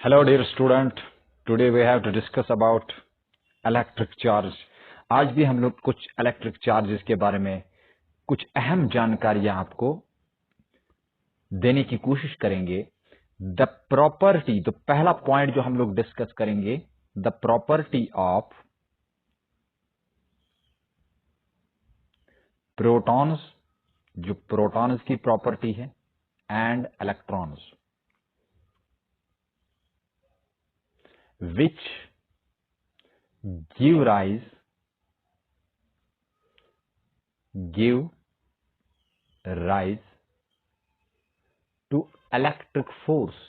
Hello dear student, today we have to discuss about electric charge. आज भी हम लोग कुछ इलेक्ट्रिक चार्जेस के बारे में कुछ अहम जानकारियां आपको देने की कोशिश करेंगे। द प्रॉपर्टी, तो पहला पॉइंट जो हम लोग डिस्कस करेंगे, द प्रॉपर्टी ऑफ प्रोटॉन्स, जो प्रोटॉन्स की प्रॉपर्टी है, and electrons which give rise to electric force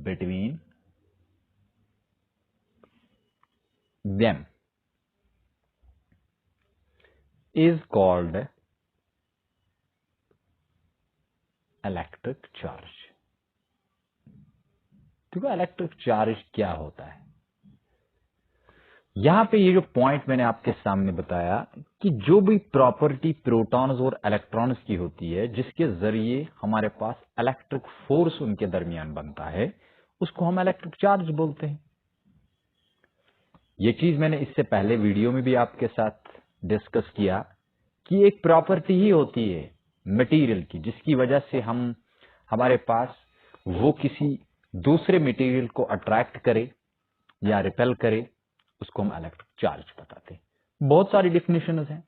between them is called electric charge. देखो इलेक्ट्रिक चार्ज क्या होता है। यहां पे ये जो पॉइंट मैंने आपके सामने बताया कि जो भी प्रॉपर्टी प्रोटॉन्स और इलेक्ट्रॉन्स की होती है, जिसके जरिए हमारे पास इलेक्ट्रिक फोर्स उनके दरमियान बनता है, उसको हम इलेक्ट्रिक चार्ज बोलते हैं। ये चीज मैंने इससे पहले वीडियो में भी आपके साथ डिस्कस किया कि एक प्रॉपर्टी ही होती है मटेरियल की, जिसकी वजह से हमारे पास वो किसी दूसरे मटेरियल को अट्रैक्ट करे या रिपेल करे, उसको हम इलेक्ट्रिक चार्ज बताते हैं। बहुत सारी डेफिनेशन हैं,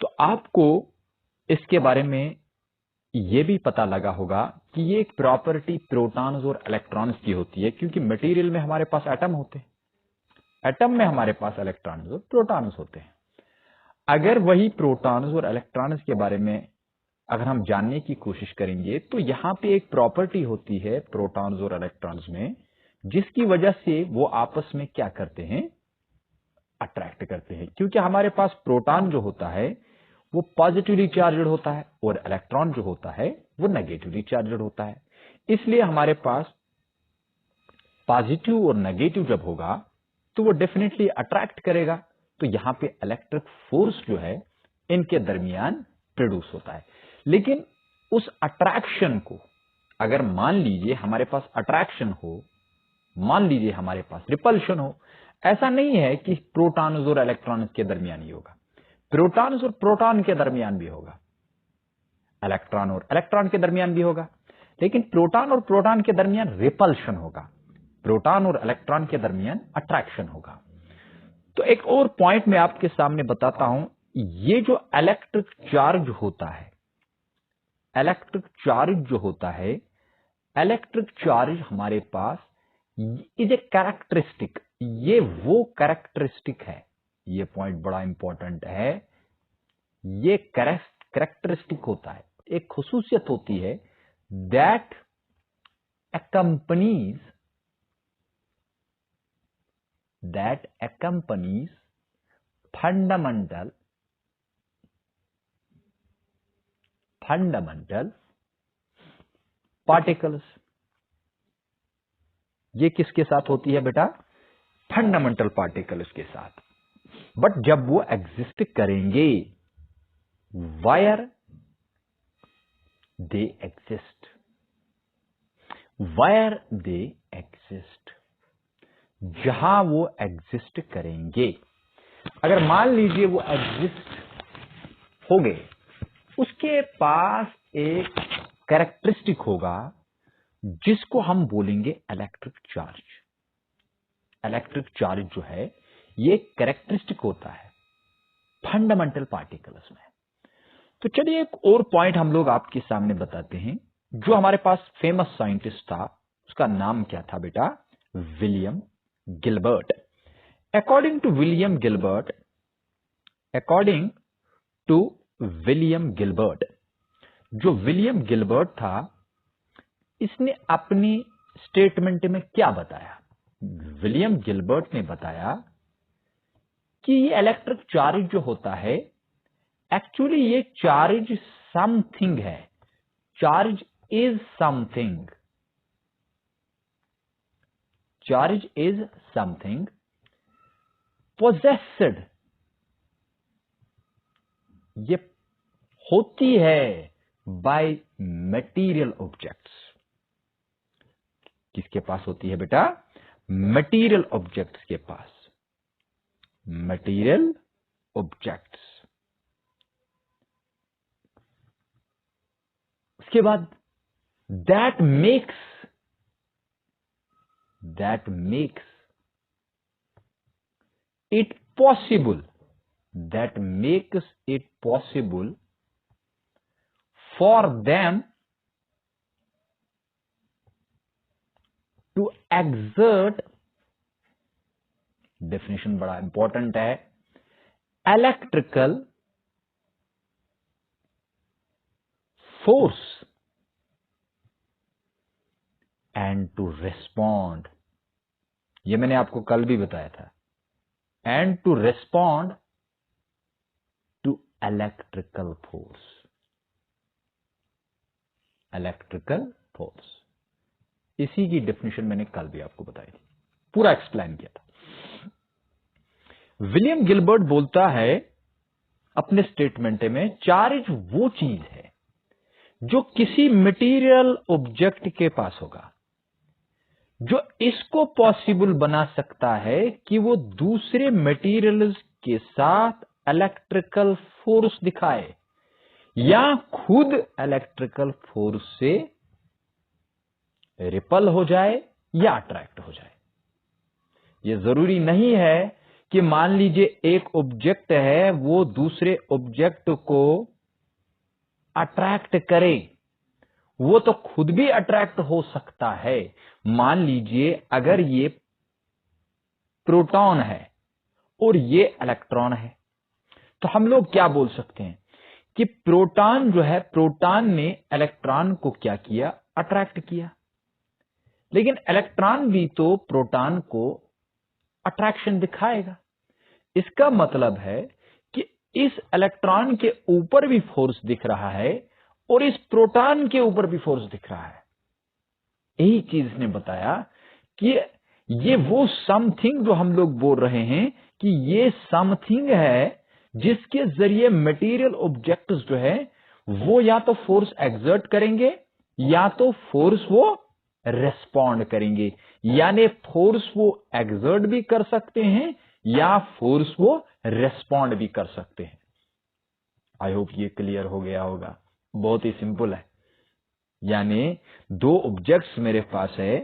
तो आपको इसके बारे में ये भी पता लगा होगा कि ये एक प्रॉपर्टी प्रोटॉन्स और इलेक्ट्रॉन्स की होती है, क्योंकि मटेरियल में हमारे पास एटम होते हैं, एटम में हमारे पास इलेक्ट्रॉन्स और प्रोटॉन्स होते हैं। अगर वही प्रोटॉन्स और इलेक्ट्रॉन्स के बारे में अगर हम जानने की कोशिश करेंगे, तो यहां पे एक प्रॉपर्टी होती है प्रोटॉन्स और इलेक्ट्रॉन्स में, जिसकी वजह से वो आपस में क्या करते हैं, अट्रैक्ट करते हैं। क्योंकि हमारे पास प्रोटॉन जो होता है वो पॉजिटिवली चार्जड होता है और इलेक्ट्रॉन जो होता है वो नेगेटिवली चार्जड होता है। इसलिए हमारे पास पॉजिटिव और नेगेटिव जब होगा तो वो डेफिनेटली अट्रैक्ट करेगा। तो यहां पे इलेक्ट्रिक फोर्स जो है इनके दरमियान प्रोड्यूस होता है। लेकिन उस अट्रैक्शन को, अगर मान लीजिए हमारे पास अट्रैक्शन हो, मान लीजिए हमारे पास रिपल्शन हो, ऐसा नहीं है कि प्रोटॉन्स और इलेक्ट्रॉन्स के दरमियान ही होगा, प्रोटॉन्स और प्रोटॉन के दरमियान भी होगा, इलेक्ट्रॉन और इलेक्ट्रॉन के दरमियान भी होगा, लेकिन प्रोटॉन और प्रोटॉन के दरमियान रिपल्शन होगा, प्रोटॉन और इलेक्ट्रॉन के दरमियान अट्रैक्शन होगा। तो एक और पॉइंट मैं आपके सामने बताता हूं, ये जो इलेक्ट्रिक चार्ज होता है, इलेक्ट्रिक चार्ज जो होता है, इलेक्ट्रिक चार्ज हमारे पास इज ए कैरेक्टरिस्टिक, ये वो कैरेक्टरिस्टिक है, ये पॉइंट बड़ा इंपॉर्टेंट है, ये कैरेक्टरिस्टिक होता है, एक खुसूसियत होती है दैट accompanies fundamental particles। ये किसके साथ होती है बेटा, फंडामेंटल पार्टिकल्स के साथ। बट जब वो एग्जिस्ट करेंगे, वायर दे एग्जिस्ट, जहां वो एग्जिस्ट करेंगे। अगर मान लीजिए वो एग्जिस्ट हो गए, उसके पास एक कैरेक्टरिस्टिक होगा जिसको हम बोलेंगे इलेक्ट्रिक चार्ज। इलेक्ट्रिक चार्ज जो है ये कैरेक्टरिस्टिक होता है फंडामेंटल पार्टिकल्स में। तो चलिए एक और पॉइंट हम लोग आपके सामने बताते हैं। जो हमारे पास फेमस साइंटिस्ट था, उसका नाम क्या था बेटा, William Gilbert. According to William Gilbert, जो विलियम गिलबर्ट था, इसने अपनी स्टेटमेंट में क्या बताया। विलियम गिलबर्ट ने बताया कि ये इलेक्ट्रिक चार्ज जो होता है, एक्चुअली ये चार्ज समथिंग है, charge is something, charge is something possessed, ये होती है बाय मटेरियल ऑब्जेक्ट्स। किसके पास होती है बेटा? मटेरियल ऑब्जेक्ट्स के पास। Material objects. उसके बाद that makes it possible for them to exert, definition बड़ा इंपॉर्टेंट है, electrical force and to respond. ये मैंने आपको कल भी बताया था, and to respond to electrical force. इसी की डेफिनेशन मैंने कल भी आपको बताई थी, पूरा एक्सप्लेन किया था। विलियम गिलबर्ट बोलता है अपने स्टेटमेंट में, चार्ज वो चीज है जो किसी मटेरियल ऑब्जेक्ट के पास होगा, जो इसको पॉसिबल बना सकता है कि वो दूसरे मटेरियल्स के साथ इलेक्ट्रिकल फोर्स दिखाए या खुद इलेक्ट्रिकल फोर्स से रिपल हो जाए या अट्रैक्ट हो जाए। ये जरूरी नहीं है कि मान लीजिए एक ऑब्जेक्ट है, वो दूसरे ऑब्जेक्ट को अट्रैक्ट करे, वो तो खुद भी अट्रैक्ट हो सकता है। मान लीजिए अगर ये प्रोटॉन है और ये इलेक्ट्रॉन है, तो हम लोग क्या बोल सकते हैं कि प्रोटॉन जो है, प्रोटॉन ने इलेक्ट्रॉन को क्या किया? अट्रैक्ट किया। लेकिन इलेक्ट्रॉन भी तो प्रोटॉन को अट्रैक्शन दिखाएगा। इसका मतलब है कि इस इलेक्ट्रॉन के ऊपर भी फोर्स दिख रहा है और इस प्रोटॉन के ऊपर भी फोर्स दिख रहा है। यही चीज ने बताया कि ये वो समथिंग जो हम लोग बोल रहे हैं कि ये समथिंग है जिसके जरिए मटेरियल ऑब्जेक्ट्स जो है वो या तो फोर्स एक्सर्ट करेंगे या तो फोर्स वो रेस्पॉन्ड करेंगे। यानी फोर्स वो एक्सर्ट भी कर सकते हैं या फोर्स वो रेस्पॉन्ड भी कर सकते हैं। आई होप ये क्लियर हो गया होगा। बहुत ही सिंपल है। यानी दो ऑब्जेक्ट्स मेरे पास है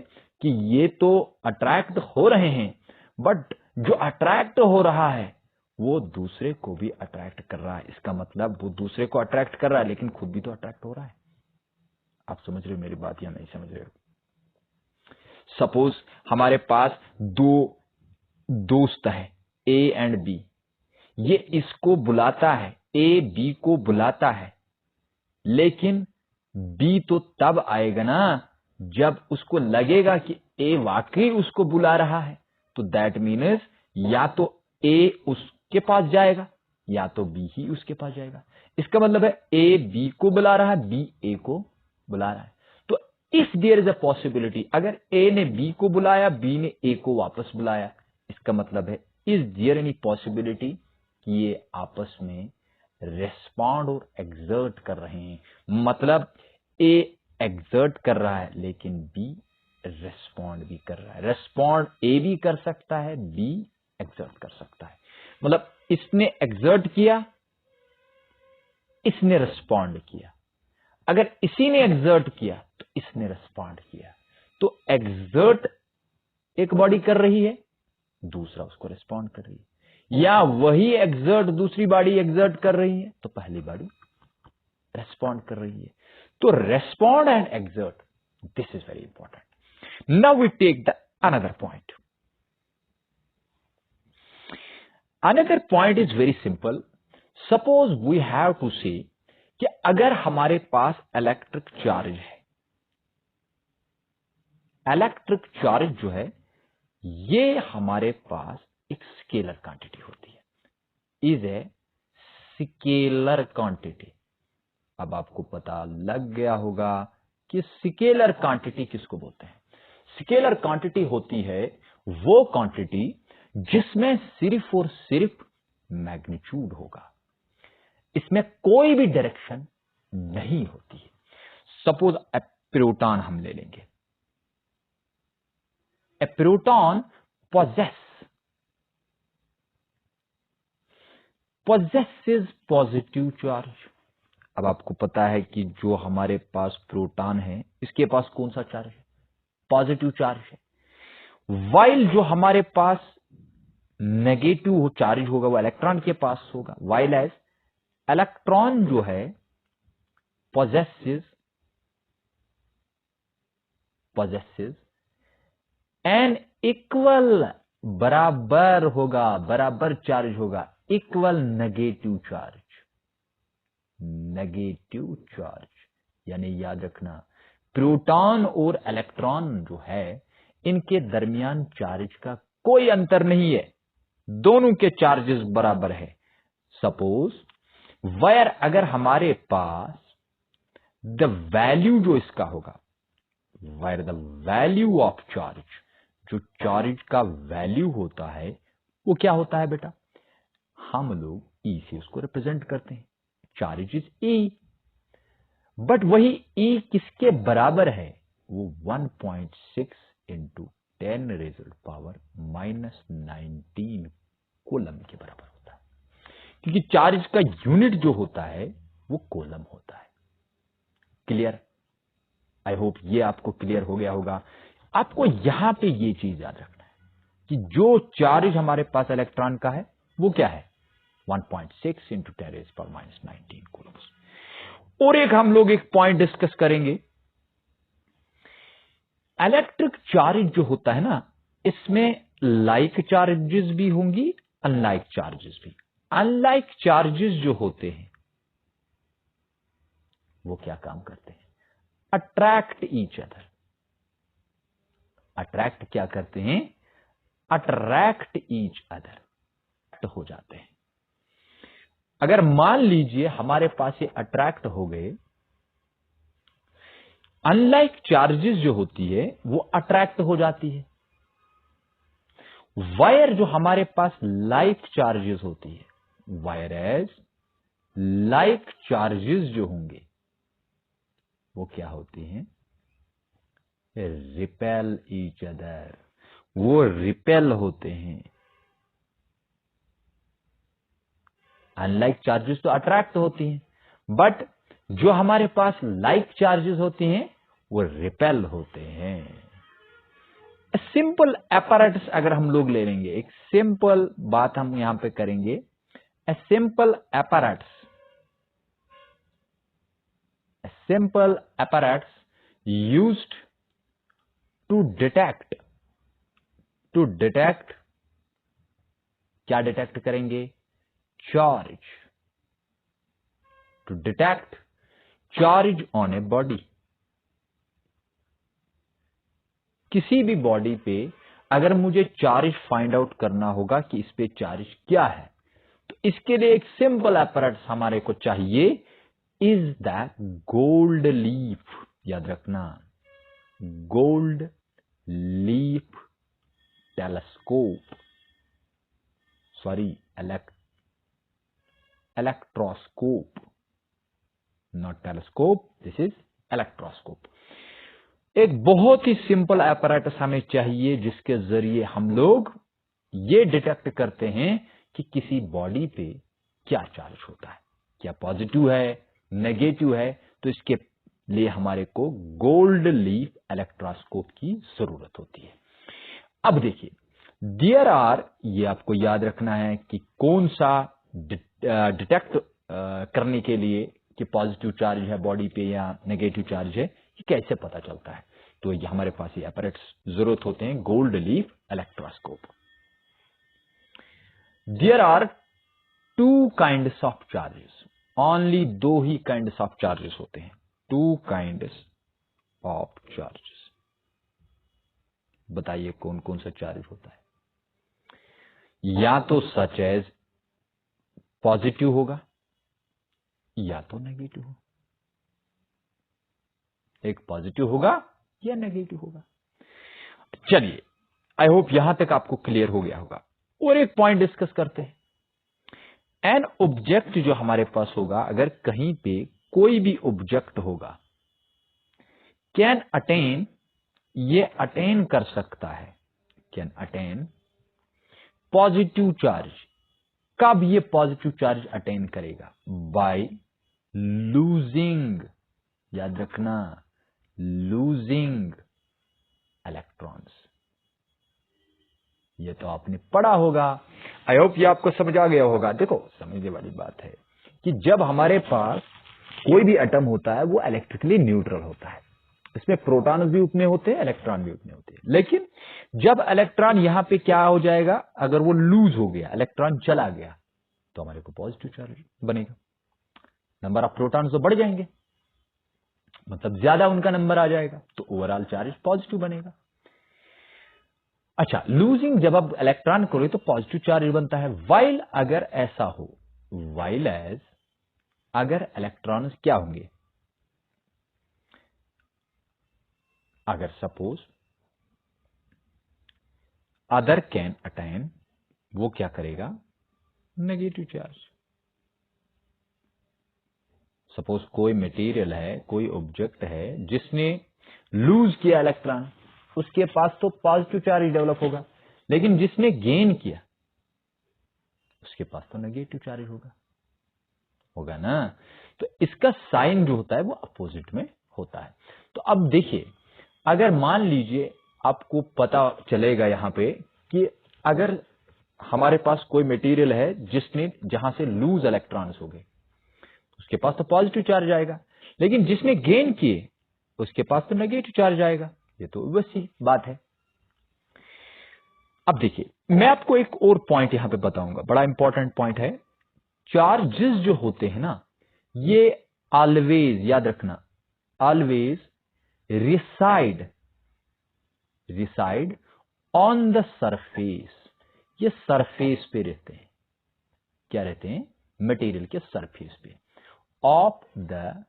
कि ये तो अट्रैक्ट हो रहे हैं, बट जो अट्रैक्ट हो रहा है वो दूसरे को भी अट्रैक्ट कर रहा है। इसका मतलब वो दूसरे को अट्रैक्ट कर रहा है लेकिन खुद भी तो अट्रैक्ट हो रहा है। आप समझ रहे हो मेरी बात या नहीं समझ रहे हो? सपोज हमारे पास दो दोस्त हैं, ए एंड बी। ये इसको बुलाता है, ए बी को बुलाता है, लेकिन बी तो तब आएगा ना जब उसको लगेगा कि ए वाकई उसको बुला रहा है। तो दैट मीन्स या तो ए उसके पास जाएगा या तो बी ही उसके पास जाएगा। इसका मतलब है ए बी को बुला रहा है, बी ए को बुला रहा है। तो if there is a possibility, अगर ए ने बी को बुलाया, बी ने ए को वापस बुलाया, इसका मतलब है इज देयर एनी पॉसिबिलिटी कि ये आपस में रेस्पॉन्ड और एक्सर्ट कर रहे हैं। मतलब ए एक्सर्ट कर रहा है लेकिन बी रेस्पॉन्ड भी कर रहा है। रेस्पॉन्ड ए भी कर सकता है, बी एक्सर्ट कर सकता है। मतलब इसने एक्सर्ट किया, इसने रेस्पॉन्ड किया। अगर इसी ने एक्सर्ट किया तो इसने रेस्पॉन्ड किया। तो एक्सर्ट एक बॉडी कर रही है, दूसरा उसको रेस्पॉन्ड कर रही है, या वही एक्सर्ट दूसरी बॉडी एक्सर्ट कर रही है तो पहली बॉडी रेस्पॉन्ड कर रही है। तो respond and exert, this is very important. Now we take the another point. Another point is very simple. Suppose we have to say कि अगर हमारे पास इलेक्ट्रिक चार्ज है, इलेक्ट्रिक चार्ज जो है ये हमारे पास एक स्केलर क्वांटिटी होती है, इज ए स्केलर क्वांटिटी। अब आपको पता लग गया होगा कि स्केलर क्वांटिटी किसको बोलते हैं। स्केलर क्वांटिटी होती है वो क्वांटिटी जिसमें सिर्फ और सिर्फ मैग्नीट्यूड होगा। इसमें कोई भी डायरेक्शन नहीं होती है। सपोज ए प्रोटॉन हम ले लेंगे। ए प्रोटॉन possesses पॉजिटिव चार्ज। अब आपको पता है कि जो हमारे पास प्रोटॉन है इसके पास कौन सा चार्ज है? पॉजिटिव चार्ज है। वाइल जो हमारे पास नेगेटिव चार्ज होगा वो इलेक्ट्रॉन के पास होगा। वाइल एज इलेक्ट्रॉन जो है possesses एन इक्वल, बराबर होगा, बराबर चार्ज होगा, equal negative charge. Negative charge यानी याद रखना प्रोटॉन और इलेक्ट्रॉन जो है इनके दरमियान चार्ज का कोई अंतर नहीं है, दोनों के चार्जेस बराबर है। सपोज वायर अगर हमारे पास द वैल्यू जो इसका होगा, wire the value of charge, जो चार्ज का वैल्यू होता है वो क्या होता है बेटा? हम लोग ई से उसको रिप्रेजेंट करते हैं। चार्ज इज ई, बट वही ई किसके बराबर है? वो 1.6 इंटू 10⁻⁻19 कूलम के बराबर होता है, क्योंकि चार्ज का यूनिट जो होता है वो कूलम होता है। क्लियर? आई होप ये आपको क्लियर हो गया होगा। आपको यहां पे ये चीज याद रखना है कि जो चार्ज हमारे पास इलेक्ट्रॉन का है वो क्या है? 1.6 इंटू 10⁻⁻19 कूलम। और एक हम लोग एक पॉइंट डिस्कस करेंगे। इलेक्ट्रिक चार्ज जो होता है ना, इसमें लाइक चार्जेस भी होंगी, अनलाइक चार्जेस भी। अनलाइक चार्जेस जो होते हैं वो क्या काम करते हैं? Attract each other. अट्रैक्ट क्या करते हैं? अट्रैक्ट ईच अदर हो जाते हैं। अगर मान लीजिए हमारे पास ये अट्रैक्ट हो गए, अनलाइक चार्जेस जो होती है वो अट्रैक्ट हो जाती है। वायर जो हमारे पास लाइक चार्जेस होती है, वायर एज लाइक चार्जेस जो होंगे वो क्या होती हैं? रिपेल ईच अदर, वो रिपेल होते हैं। अनलाइक चार्जेस तो अट्रैक्ट होती हैं, बट जो हमारे पास लाइक चार्जेस होती हैं वो रिपेल होते हैं। सिंपल एपैरेटस अगर हम लोग ले लेंगे, एक सिंपल बात हम यहां पे करेंगे। A simple apparatus used to detect क्या डिटेक्ट करेंगे? Charge. To detect charge on a body. किसी भी बॉडी पे अगर मुझे चार्ज फाइंड आउट करना होगा कि इस पे चार्ज क्या है, तो इसके लिए एक सिंपल एपैरेटस हमारे को चाहिए, इज दैट गोल्ड लीफ। याद रखना, gold leaf telescope, sorry electroscope, not telescope, this is electroscope। एक बहुत ही सिंपल एपैरेटस हमें चाहिए जिसके जरिए हम लोग ये डिटेक्ट करते हैं कि किसी बॉडी पे क्या चार्ज होता है, क्या पॉजिटिव है, नेगेटिव है। तो इसके लिए हमारे को गोल्ड लीफ इलेक्ट्रोस्कोप की जरूरत होती है। अब देखिए, देयर आर, ये आपको याद रखना है कि कौन सा डिटेक्ट करने के लिए कि पॉजिटिव चार्ज है बॉडी पे या नेगेटिव चार्ज है, ये कैसे पता चलता है। तो ये हमारे पास ये एपैरेटस जरूरत होते हैं, gold leaf electroscope. There are two kinds of charges, only दो ही काइंड्स ऑफ चार्जेस होते हैं, टू काइंड्स ऑफ चार्जेस। बताइए कौन कौन सा चार्ज होता है? या तो सच एज पॉजिटिव होगा या तो नेगेटिव होगा। एक पॉजिटिव होगा या नेगेटिव होगा। चलिए, आई होप यहां तक आपको क्लियर हो गया होगा। और एक पॉइंट डिस्कस करते हैं। एन ऑब्जेक्ट जो हमारे पास होगा, अगर कहीं पे कोई भी ऑब्जेक्ट होगा, कैन अटेन, ये अटेन कर सकता है, कैन अटेन पॉजिटिव चार्ज। कब ये पॉजिटिव चार्ज अटेन करेगा? बाय लूजिंग, याद रखना, लूजिंग इलेक्ट्रॉन्स। ये तो आपने पढ़ा होगा, आई होप ये आपको समझ आ गया होगा। देखो समझने वाली बात है कि जब हमारे पास कोई भी एटम होता है वो इलेक्ट्रिकली न्यूट्रल होता है, इसमें प्रोटॉन भी उतने होते हैं, इलेक्ट्रॉन भी उतने होते हैं। लेकिन जब इलेक्ट्रॉन यहां पे क्या हो जाएगा, अगर वो लूज हो गया, इलेक्ट्रॉन चला गया, तो हमारे को पॉजिटिव चार्ज बनेगा, नंबर ऑफ प्रोटॉन तो बढ़ जाएंगे, मतलब ज्यादा उनका नंबर आ जाएगा, तो ओवरऑल चार्ज पॉजिटिव बनेगा। अच्छा, लूजिंग जब आप इलेक्ट्रॉन करो तो पॉजिटिव चार्ज बनता है। वाइल अगर ऐसा हो, वाइल एज अगर इलेक्ट्रॉन्स क्या होंगे, अगर सपोज अदर कैन अटेन, वो क्या करेगा, नेगेटिव चार्ज। सपोज कोई मटेरियल है, कोई ऑब्जेक्ट है जिसने लूज किया इलेक्ट्रॉन, उसके पास तो पॉजिटिव चार्ज डेवलप होगा, लेकिन जिसने गेन किया उसके पास तो नेगेटिव चार्ज होगा ना। तो इसका साइन जो होता है वो अपोजिट में होता है। तो अब देखिए, अगर मान लीजिए आपको पता चलेगा यहां पे कि अगर हमारे पास कोई मटेरियल है जिसने जहां से लूज इलेक्ट्रॉन्स हो गए, उसके पास तो पॉजिटिव चार्ज आएगा, लेकिन जिसने गेन किए उसके पास तो नेगेटिव चार्ज आएगा। ये तो वैसी बात है। अब देखिए, मैं आपको एक और पॉइंट यहां पे बताऊंगा, बड़ा इंपॉर्टेंट पॉइंट है। चार्जेस जो होते हैं ना, ये ऑलवेज, याद रखना, always reside on the surface. ये सरफेस पे रहते हैं, क्या रहते हैं, मटेरियल के सरफेस पे, of the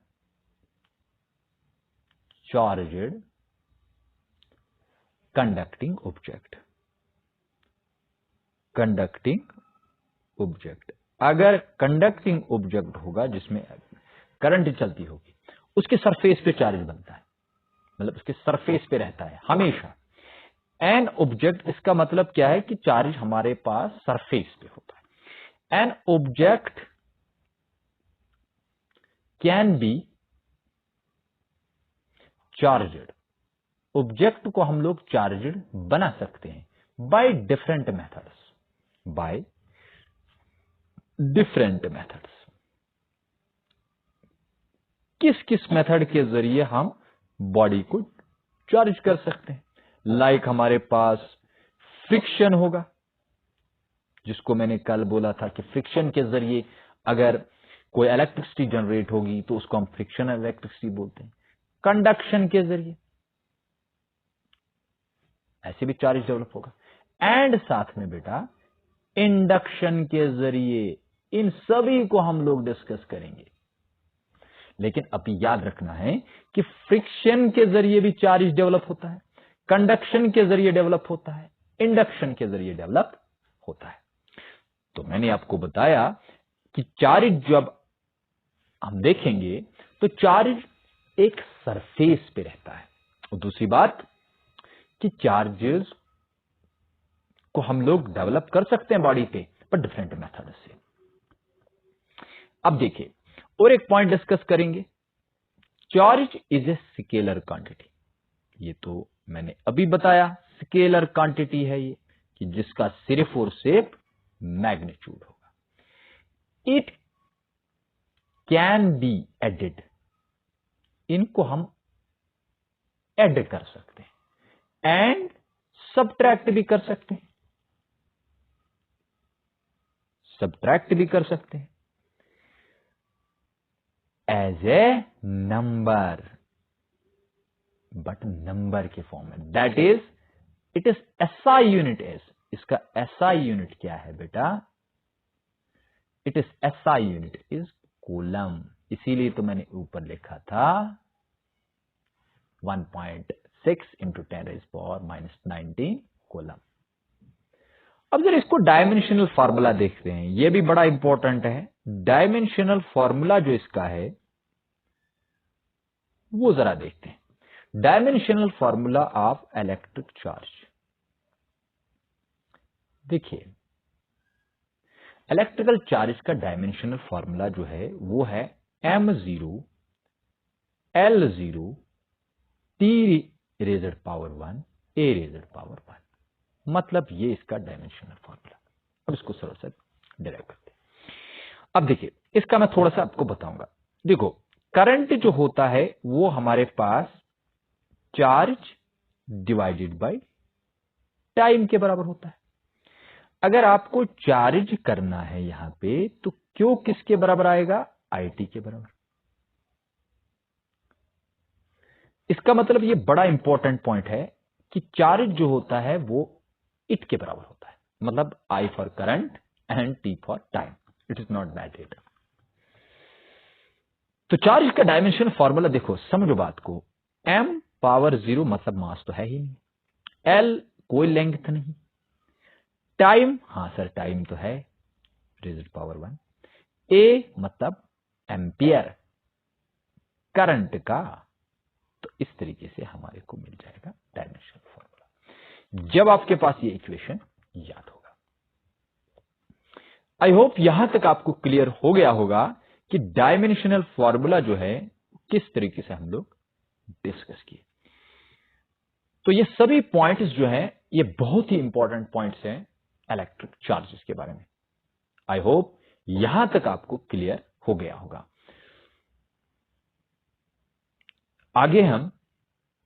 charged conducting object. अगर कंडक्टिंग ऑब्जेक्ट होगा जिसमें करंट चलती होगी, उसके सरफेस पे चार्ज बनता है, मतलब उसके सरफेस पे रहता है हमेशा। एन ऑब्जेक्ट, इसका मतलब क्या है कि चार्ज हमारे पास सरफेस पे होता है। An object can be charged, object को हम लोग चार्जड बना सकते हैं बाय डिफरेंट मेथड्स। किस किस मेथड के जरिए हम बॉडी को चार्ज कर सकते हैं? लाइक हमारे पास फ्रिक्शन होगा, जिसको मैंने कल बोला था कि फ्रिक्शन के जरिए अगर कोई इलेक्ट्रिसिटी जनरेट होगी तो उसको हम फ्रिक्शन इलेक्ट्रिसिटी बोलते हैं। कंडक्शन के जरिए ऐसे भी चार्ज डेवलप होगा, एंड साथ में बेटा इंडक्शन के जरिए। इन सभी को हम लोग डिस्कस करेंगे, लेकिन अभी याद रखना है कि फ्रिक्शन के जरिए भी चार्ज डेवलप होता है, कंडक्शन के जरिए डेवलप होता है, इंडक्शन के जरिए डेवलप होता है। तो मैंने आपको बताया कि चार्ज जब हम देखेंगे तो चार्ज एक सरफेस पे रहता है, और दूसरी बात कि चार्जेस को हम लोग डेवलप कर सकते हैं बॉडी पे, पर डिफरेंट मेथड से। अब देखिए, और एक पॉइंट डिस्कस करेंगे, charge is a scalar quantity. ये तो मैंने अभी बताया, स्केलर क्वांटिटी है ये, कि जिसका सिर्फ और सिर्फ मैग्नीट्यूड होगा। इट कैन बी एडेड, इनको हम ऐड कर सकते हैं एंड सब्ट्रैक्ट भी कर सकते हैं, as a number, but number के फॉर्म में। That is, it is SI unit as, इसका एसआई यूनिट क्या है बेटा, it is SI unit is coulomb. इसीलिए तो मैंने ऊपर लिखा था 1.6 × 10⁻⁻19 कूलम। अब जरा इसको डायमेंशनल फार्मूला देखते हैं, यह भी बड़ा इंपॉर्टेंट है। डायमेंशनल फार्मूला जो इसका है वो जरा देखते हैं। Dimensional formula of electric charge. देखिए, इलेक्ट्रिकल चार्ज का डायमेंशनल फार्मूला जो है वो है m0 L0 T⁻⁴ A⁻⁴ मतलब ये इसका डायमेंशनल फार्मूला। अब इसको सरल से डिराइव करते हैं। अब देखिए, इसका मैं थोड़ा सा आपको बताऊंगा। देखो, करंट जो होता है वो हमारे पास चार्ज डिवाइडेड बाय टाइम के बराबर होता है। अगर आपको चार्ज करना है यहां पे तो क्यों किसके बराबर आएगा? IT के बराबर। इसका मतलब ये बड़ा इंपॉर्टेंट पॉइंट है कि चार्ज जो होता है वो इट के बराबर होता है। मतलब I for current and T for time. It is not that it. तो चार्ज का डायमेंशन फॉर्मूला देखो, समझो बात को। m⁻0 मतलब मास तो है ही नहीं, L कोई लेंथ नहीं, टाइम, हां सर टाइम तो है r⁻⁴, A मतलब एम्पियर करंट का। तो इस तरीके से हमारे को मिल जाएगा डायमेंशनल फॉर्मूला, जब आपके पास ये इक्वेशन याद होगा। आई होप यहां तक आपको क्लियर हो गया होगा कि डायमेंशनल फॉर्मूला जो है किस तरीके से हम लोग डिस्कस किए। तो ये सभी पॉइंट्स जो हैं ये बहुत ही इंपॉर्टेंट पॉइंट्स हैं इलेक्ट्रिक चार्जेस के बारे में। आई होप यहां तक आपको क्लियर हो गया होगा। आगे हम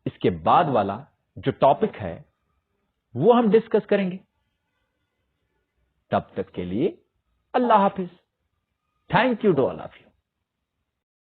इसके बाद वाला जो टॉपिक है वो हम डिस्कस करेंगे। तब तक के लिए अल्लाह हाफिज। Thank you to all of you.